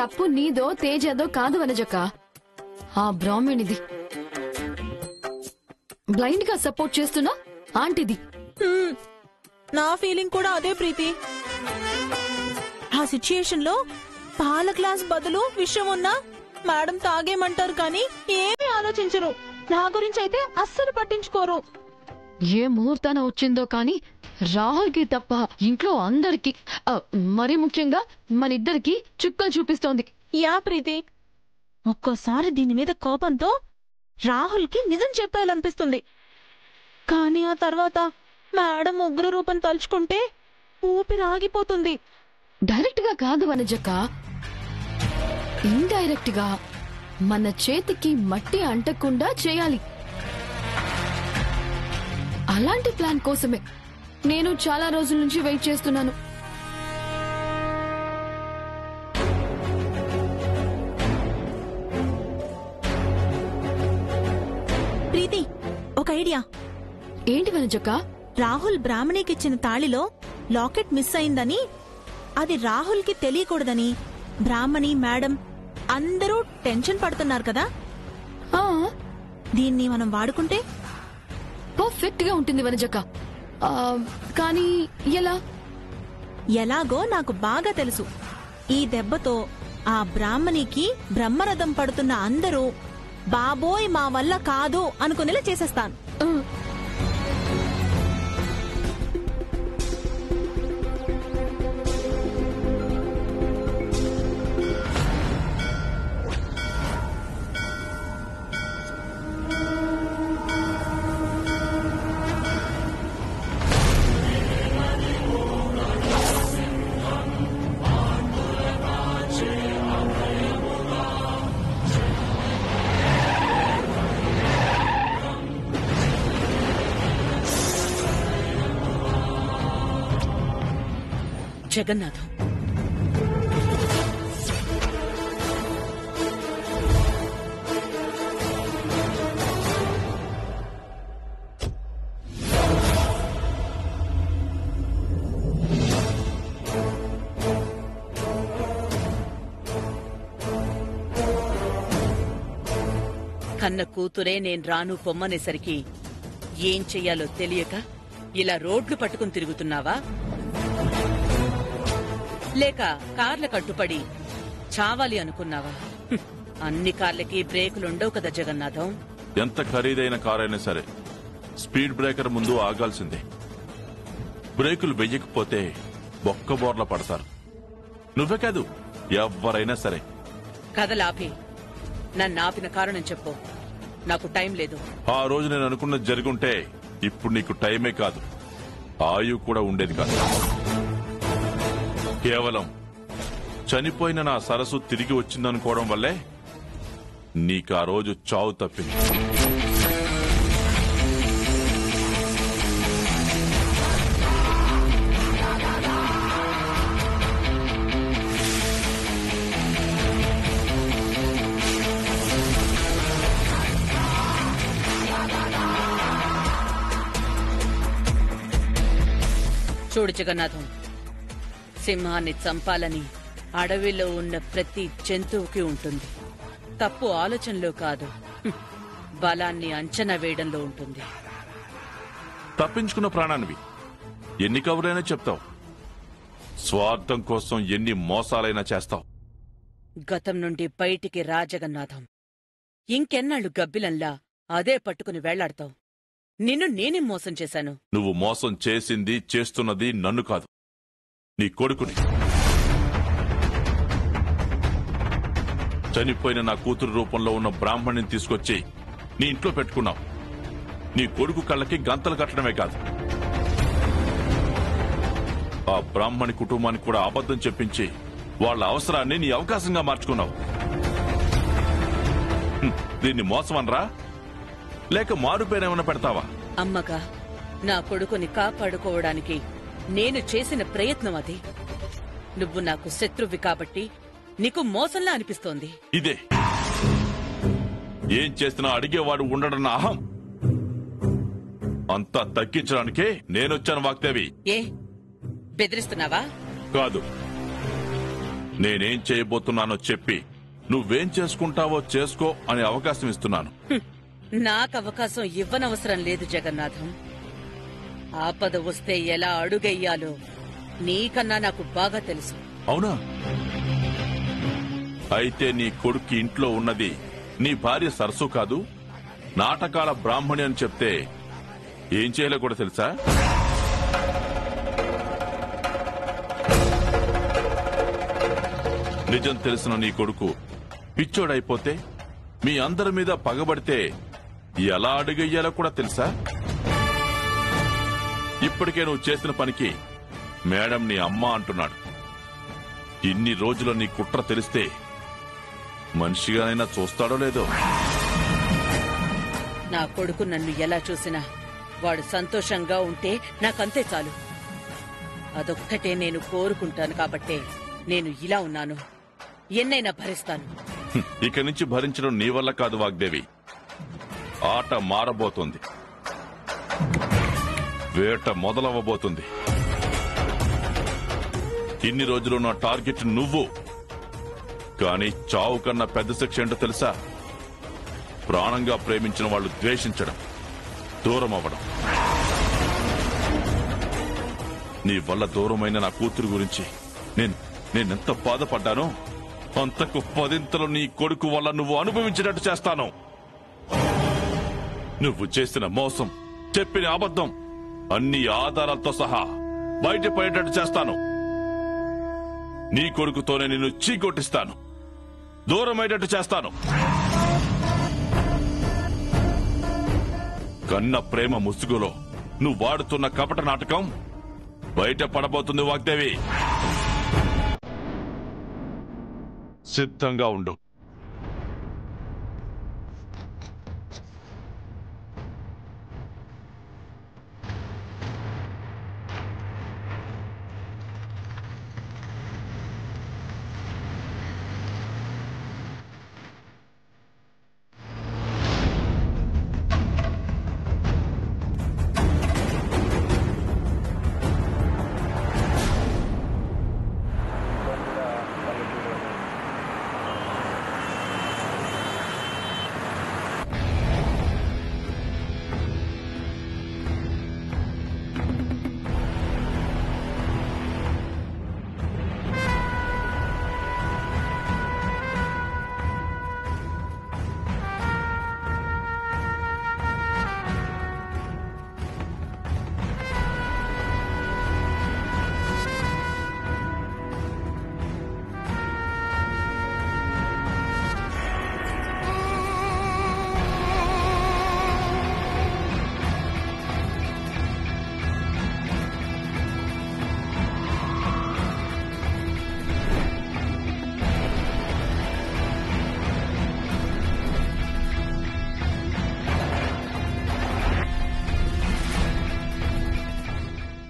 తప్పు నీదో తేజదో కాదు వనజక్క, ఆ బ్రాహ్మణిది. బ్లైండ్ గా సపోర్ట్ చేస్తున్నా ఆంటీది. నా ఫీలింగ్ కూడా అదే ప్రీతి. ఆ సిచ్యుయేషన్ లో పాల గ్లాస్ బదులు విషయం ఉన్నా మేడం తాగేమంటారు కానీ ఏమీ ఆలోచించరు. నా గురించి అయితే అస్సలు పట్టించుకోరు. ఏ ముహూర్తాన వచ్చిందో కానీ రాహుల్ కి తప్ప ఇంట్లో అందరికి, మరీ ముఖ్యంగా మన ఇద్దరికి చుక్కలు చూపిస్తోంది. యా ప్రీతి, ఒక్కోసారి దీని మీద కోపంతో రాహుల్ కి నిజం చెప్పాలనిపిస్తుంది. కానీ ఆ తర్వాత మేడం ఉగ్ర రూపం తలుచుకుంటే ఊపిరి ఆగిపోతుంది. డైరెక్ట్ గా కాదు వనజక్క, ఇండైరెక్ట్ గా మన చేతికి మట్టి అంటకుండా చేయాలి. అలాంటి ప్లాన్ కోసమే నేను చాలా రోజుల నుంచి వెయిట్ చేస్తున్నాను. ప్రీతి, ఒక ఐడియా. ఏంటి వనజక్క? రాహుల్ బ్రాహ్మణికిచ్చిన తాళిలో లాకెట్ మిస్ అయిందని, అది రాహుల్ కి తెలియకూడదని బ్రాహ్మణి మేడం అందరూ టెన్షన్ పడుతున్నారు కదా. దీన్ని మనం వాడుకుంటే పర్ఫెక్ట్ గా ఉంటుంది వనజక్క. కానీ ఎలా? ఎలాగో నాకు బాగా తెలుసు. ఈ దెబ్బతో ఆ బ్రాహ్మణికి బ్రహ్మరథం పడుతున్న అందరూ బాబోయ్ మా వల్ల కాదు అనుకునేలా చేసేస్తాను. జగన్నాథం, కన్న కూతురే నేను రాను పొమ్మనేసరికి ఏం చెయ్యాలో తెలియక ఇలా రోడ్లు పట్టుకుని తిరుగుతున్నావా? లేక కార్ల కట్టుపడి చావాలి అనుకున్నావా? అన్ని కార్లకి బ్రేకులుండవు కదా జగన్నాథం. ఎంత ఖరీదైన కారైనా సరే స్పీడ్ బ్రేకర్ ముందు ఆగాల్సిందే. బ్రేకులు వెయ్యకపోతే బొక్కబోర్ల పడతారు. నువ్వే కాదు, ఎవ్వరైనా సరే. కథలాపి నన్ను ఆపిన కారణం చెప్పు. నాకు టైం లేదు. ఆ రోజు నేను అనుకున్నది జరుగుంటే ఇప్పుడు నీకు టైమే కాదు, ఆయువు కూడా ఉండేది కాదు. కేవలం చనిపోయిన నా సరస్సు తిరిగి వచ్చిందనుకోవడం వల్లే నీకు ఆ రోజు చావు తప్పింది. చూడు జగన్నాథం, సింహాన్ని చంపాలని అడవిలో ఉన్న ప్రతి జంతువుకి ఉంటుంది. తప్పు ఆలోచనలో కాదు, బలాన్ని అంచనా వేయడంలో ఉంటుంది. తప్పించుకున్న ప్రాణానివి ఎన్ని కబురైనా చెప్తావు, స్వార్థం కోసం ఎన్ని మోసాలైనా చేస్తావు. గతం నుండి బయటికి రా జగన్నాథం. ఇంకెన్నాళ్ళు గబ్బిలంలా అదే పట్టుకుని వేళ్లాడతావు. నిన్ను నేనేం మోసం చేశాను? నువ్వు మోసం చేసింది చేస్తున్నది నన్ను కాదు, నీ కొడుకుని. చనిపోయిన నా కూతురు రూపంలో ఉన్న బ్రాహ్మణిని తీసుకొచ్చి నీ ఇంట్లో పెట్టుకున్నావు. నీ కొడుకు కళ్ళకి గంతలు కట్టడమే కాదు, ఆ బ్రాహ్మణి కుటుంబానికి కూడా అబద్ధం చెప్పించి వాళ్ళ అవసరాన్ని నీ అవకాశంగా మార్చుకున్నావు. దీన్ని మోసమనరా, లేక మారుపేరేమైనా పెడతావా? అమ్మగా, నా కొడుకుని కాపాడుకోవడానికి నేను చేసిన ప్రయత్నం అది. నువ్వు నాకు శత్రువి కాబట్టి నీకు మోసంలా అనిపిస్తోంది. ఇదే ఏం చేసినా అడిగేవాడు ఉండడన్న అహం, అంతా తగ్గించడానికే నేనొచ్చాను వాగ్దేవి. ఏ బెదిరిస్తున్నావా? కాదు, నేనేం చేయబోతున్నానో చెప్పి నువ్వేం చేసుకుంటావో చేసుకో అనే అవకాశం ఇస్తున్నాను. నాకు అవకాశం ఇవ్వనవసరం లేదు జగన్నాథం. ఆపద వస్తే ఎలా అడుగెయ్యాలో నీకన్నా నాకు బాగా తెలుసు. అవునా? అయితే నీ కొడుకు ఇంట్లో ఉన్నది నీ భార్య సరస్సు కాదు, నాటకాల బ్రాహ్మణి అని చెప్తే ఏం చేయాలో కూడా తెలుసా? నిజం తెలిసిన నీ కొడుకు పిచ్చోడైపోతే, మీ అందరి మీద పగబడితే ఎలా అడుగయ్యాలో కూడా తెలుసా? ఇప్పటికే నువ్వు చేసిన పనికి మేడం నీ అమ్మ అంటున్నాడు. ఇన్ని రోజులు నీ కుట్ర తెలిస్తే మనిషిగానైనా చూస్తాడో లేదో. నా కొడుకు నన్ను ఎలా చూసినా వాడు సంతోషంగా ఉంటే నాకంతే చాలు. అదొక్కటే నేను కోరుకుంటాను కాబట్టే నేను ఇలా ఉన్నాను. ఎన్నైనా భరిస్తాను. ఇక నుంచి భరించడం నీ వల్ల కాదు వాగ్దేవి. ఆట మారబోతోంది, వేట మొదలవ్వబోతుంది. ఇన్ని రోజులు నా టార్గెట్ నువ్వు. కానీ చావు కన్నా పెద్ద శిక్ష ఏంటో తెలుసా? ప్రాణంగా ప్రేమించిన వాళ్ళు ద్వేషించడం, దూరం అవ్వడం. నీ వల్ల దూరమైన నా కూతురు గురించి నేనెంత బాధపడ్డానో అంతకు 10 నీ కొడుకు వల్ల నువ్వు అనుభవించినట్టు చేస్తాను. నువ్వు చేసిన మోసం, చెప్పిన అబద్ధం అన్ని ఆధారాలతో సహా బయటపడేటట్టు చేస్తాను. నీ కొడుకుతోనే నిన్ను చీకొట్టిస్తాను, దూరమయ్యేటట్టు చేస్తాను. కన్న ప్రేమ ముసుగులో నువ్వు వాడుతున్న కపట నాటకం బయట పడబోతుంది వాగ్దేవి. సిద్ధంగా ఉండు.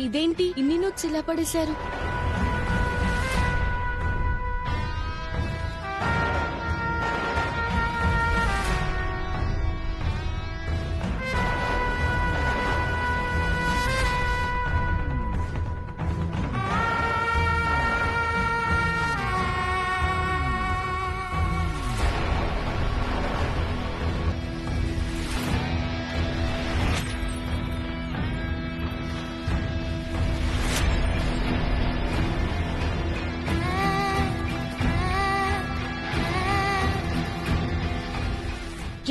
ఇదేంటి ఇన్ని నోట్స్ ఇలా పడేశారు?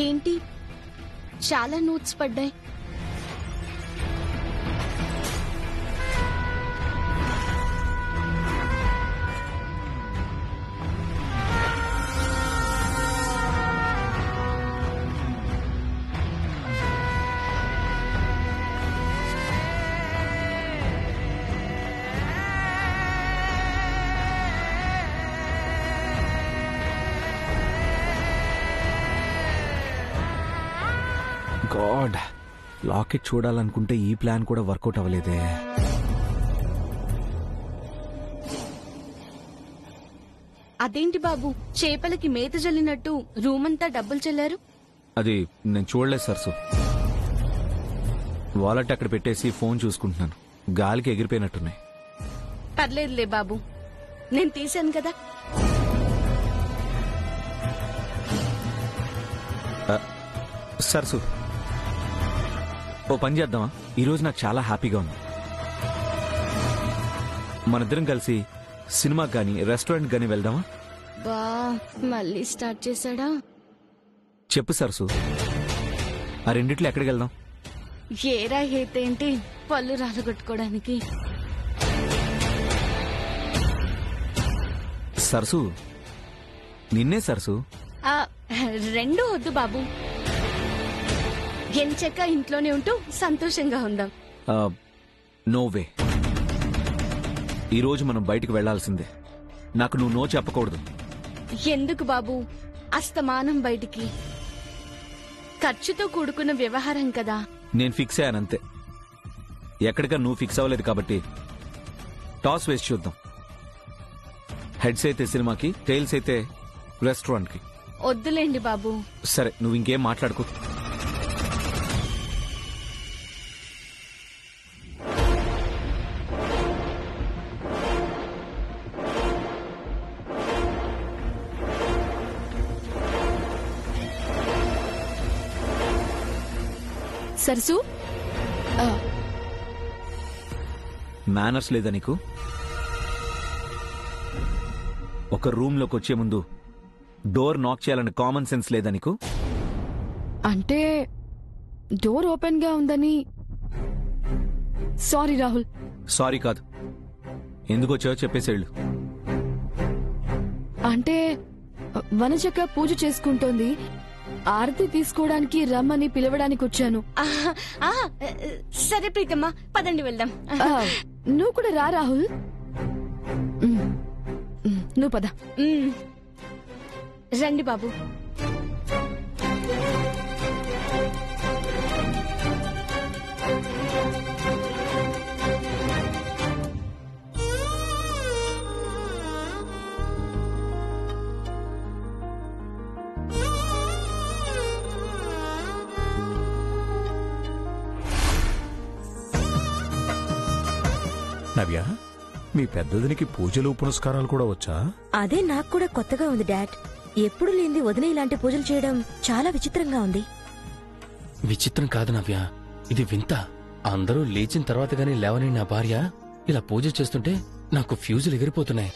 ఏంటి చాలా నోట్స్ పడ్డాయి. గాడ్, లాకెట్ చూడాలనుకుంటే ఈ ప్లాన్ కూడా వర్కౌట్ అవ్వలేదే. అదేంటి బాబు, చేపలకి మేత జల్లినట్టు రూమ్ అంతా డబ్బులు చెల్లారు? అది నేను చూడలేదు సరసు. వాలెట్ అక్కడ పెట్టేసి ఫోన్ చూసుకుంటున్నాను. గాలికి ఎగిరిపోయినట్టున్నాయి. పర్లేదులే బాబు, నేను తీశాను కదా. సరసు, ఓ పని చేద్దామా? ఈరోజు నాకు చాలా హ్యాపీగా ఉంది. మనిద్దరం కలిసి సినిమాకి గానీ రెస్టారెంట్ గానీ వెళ్దామా? బా మళ్ళీ స్టార్ట్ చేశాడా? చెప్పు సరసు, ఆ రెండిట్లో ఎక్కడికి వెళ్దాం? ఏరా హేతేంటి పళ్ళు రాలగొట్టుకోవడానికి? సరసు, నిన్నే సరసు. ఆ, రెండూ వద్దు బాబు. ఎంచక్క ఇంట్లోనే ఉంటూ సంతోషంగా ఉందాం. No way. ఈరోజు మనం బయటికి వెళ్లాల్సిందే. నాకు నువ్వు నో చెప్పకూడదు. ఎందుకు బాబు అస్తమానం బయటికి? ఖర్చుతో కూడుకున్న వ్యవహారం కదా. నేను ఫిక్స్ అయ్యానంతే. ఎక్కడికా నువ్వు ఫిక్స్ అవ్వలేదు కాబట్టి టాస్ వేసి చూద్దాం. హెడ్స్ అయితే సినిమాకి, టైల్స్ అయితే రెస్టారెంట్కి. వద్దులేండి బాబు. సరే, నువ్వు ఇంకేం మాట్లాడుకో. సరసు, మేనర్స్ లేదా నీకు? ఒక రూమ్ లోకి వచ్చే ముందు డోర్ నాక్ చేయాలని కామన్ సెన్స్ లేదా నీకు? అంటే డోర్ ఓపెన్ గా ఉందని. సారీ రాహుల్. సారీ కాదు, ఎందుకు వచ్చావో చెప్పేసేళ్ళు. అంటే వనజక్క పూజ చేసుకుంటోంది, ఆరతి తీసుకోవడానికి రమ్మని పిలవడానికి వచ్చాను. సరే ప్రీతమ్మ, పదండి వెళ్దాం. నువ్వు కూడా రా రాహుల్. నువ్వు పద. రండి బాబు. నవ్య, మీ పెద్దదినికి పూజలు పునస్కారాలు కూడా వచ్చా? అదే నాకు కూడా కొత్తగా ఉంది డాడ్. ఎప్పుడు లేంది వదిన ఇలాంటి పూజలు చేయడం చాలా విచిత్రంగా ఉంది. విచిత్రం కాదు నవ్య, ఇది వింత. అందరూ లేచిన తర్వాత గానీ లేవని నా భార్య ఇలా పూజ చేస్తుంటే నాకు ఫ్యూజులు ఎగిరిపోతున్నాయి.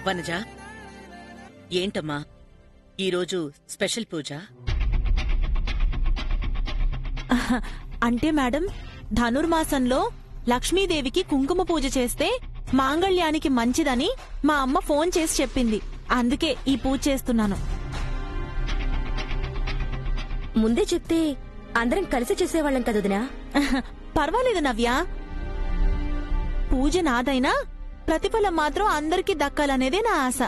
వనజ, ఏంటమ్మా ఈరోజు స్పెషల్ పూజ? అంటే మేడం, ధనుర్మాసంలో లక్ష్మీదేవికి కుంకుమ పూజ చేస్తే మాంగళ్యానికి మంచిదని మా అమ్మ ఫోన్ చేసి చెప్పింది. అందుకే ఈ పూజ చేస్తున్నాను. ముందే చెప్తే అందరం కలిసి చేసేవాళ్ళం కదా వదినా. పర్వాలేదు నవ్య, పూజ నాదైనా ప్రతిఫలం మాత్రం అందరికీ దక్కాలనేదే నా ఆశ.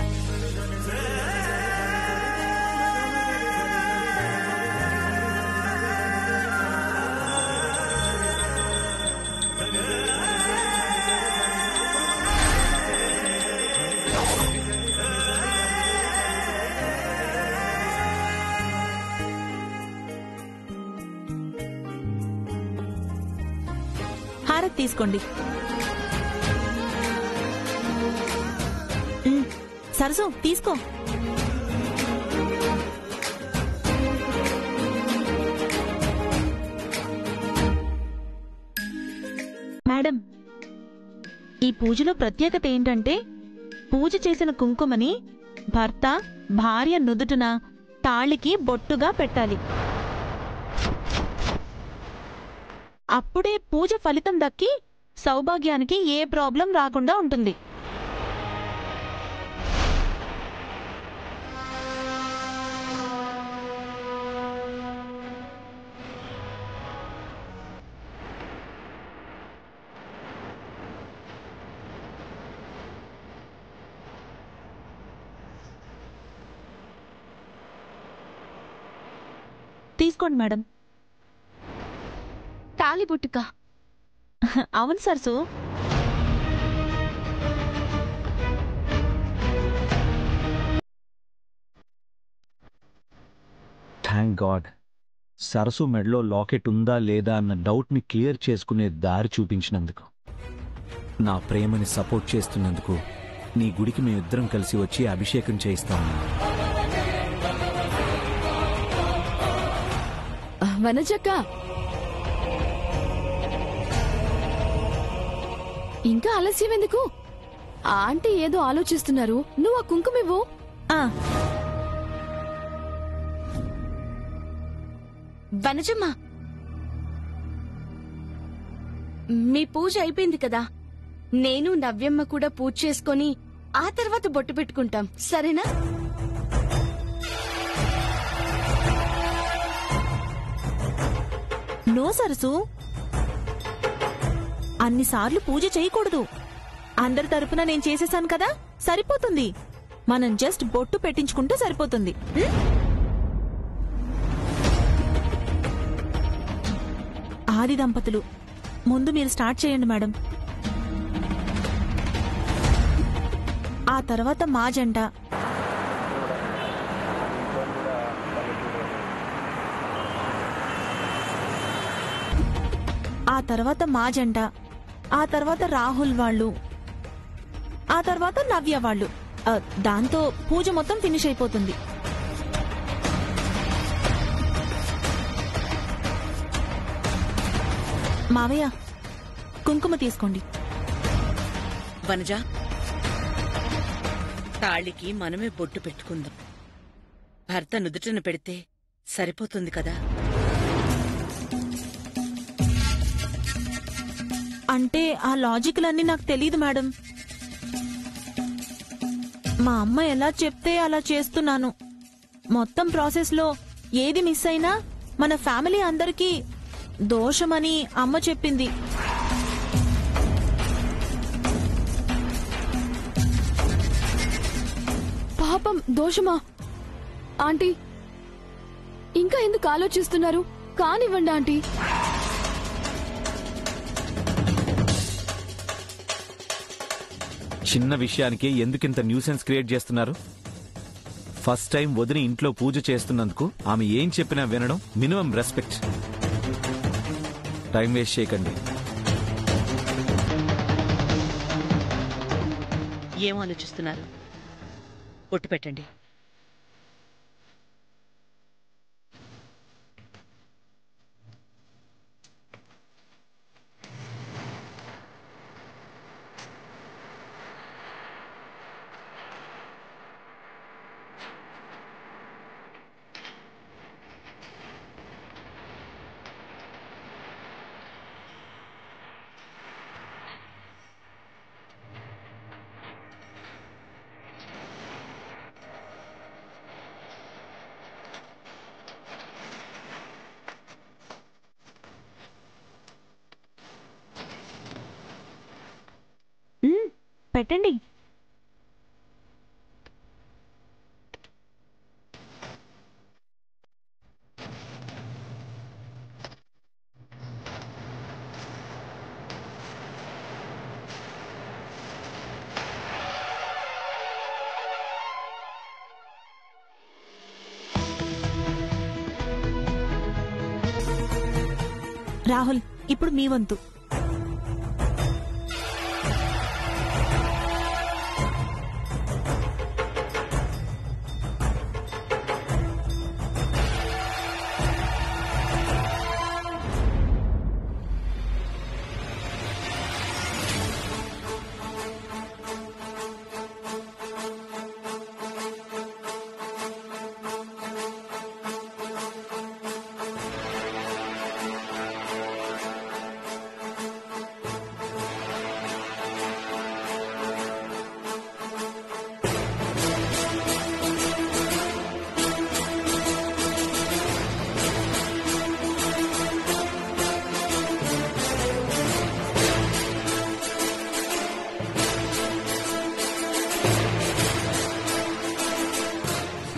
హారతి తీసుకోండి. సరసు తీసుకో. మేడం, ఈ పూజలో ప్రత్యేకత ఏంటంటే పూజ చేసిన కుంకుమని భర్త భార్య నుదుటిన తాళికి బొట్టుగా పెట్టాలి. అప్పుడే పూజ ఫలితం దక్కి సౌభాగ్యానికి ఏ ప్రాబ్లం రాకుండా ఉంటుంది. తీసుకోండి మేడం. తాళి బొట్టుకా? అవును సరసు. థ్యాంక్ గాడ్, సరసు మెడలో లాకెట్ ఉందా లేదా అన్న డౌట్ని క్లియర్ చేసుకునే దారి చూపించినందుకు, నా ప్రేమని సపోర్ట్ చేస్తున్నందుకు నీ గుడికి మేమిద్దరం కలిసి వచ్చి అభిషేకం చేయిస్తాము. వనజక్క, ఇంకా ఆలస్యం ఎందుకు? ఆంటీ ఏదో ఆలోచిస్తున్నారు, నువ్వు ఆ కుంకుమివ్వు. వనజమ్మ, మీ పూజ అయిపోయింది కదా, నేను నవ్యమ్మ కూడా పూజ చేసుకొని ఆ తర్వాత బొట్టు పెట్టుకుంటాం, సరేనా? నో సరసు, అన్నిసార్లు పూజ చేయకూడదు. అందరి తరపున నేను చేసేసాను కదా, సరిపోతుంది. మనం జస్ట్ బొట్టు పెట్టించుకుంటే సరిపోతుంది. ఆది దంపతులు, ముందు మీరు స్టార్ట్ చేయండి మేడం. ఆ తర్వాత మా జంట, ఆ తర్వాత మా జంట, ఆ తర్వాత రాహుల్ వాళ్ళు, ఆ తర్వాత నవ్య వాళ్ళు. దాంతో పూజ మొత్తం ఫినిష్ అయిపోతుంది. మావయ్య, కుంకుమ తీసుకోండి. వనజ, తాళికి మనమే బొట్టు పెట్టుకుందాం. భర్త నుదుటను పెడితే సరిపోతుంది కదా. అంటే ఆ లాజిక్లన్నీ నాకు తెలీదు మేడం. మా అమ్మ ఎలా చెప్తే అలా చేస్తున్నాను. మొత్తం ప్రాసెస్లో ఏది మిస్ అయినా మన ఫ్యామిలీ అందరికీ దోషమని అమ్మ చెప్పింది. పాపం, దోషమా? ఆంటీ, ఇంకా ఎందుకు ఆలోచిస్తున్నారు? కానివ్వండి ఆంటీ. చిన్న విషయానికి ఎందుకింత న్యూసెన్స్ క్రియేట్ చేస్తున్నారు? ఫస్ట్ టైం వదిన ఇంట్లో పూజ చేస్తున్నందుకు ఆమె ఏం చెప్పినా వినడం మినిమం రెస్పెక్ట్. టైం వేస్ట్ చేయకండి. ఏం ఆలోచిస్తున్నారు? బొట్టు పెట్టండి. పెట్టండి. రాహుల్, ఇప్పుడు మీ వంతు.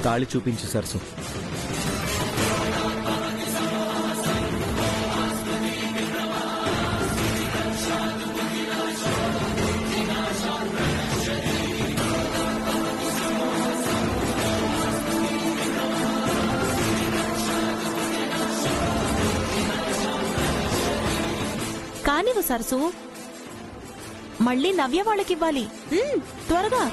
తాళి చూపించు సరసు. కానివ్వు సరసు. మళ్ళీ నవ్య వాళ్ళకివ్వాలి. త్వరగా.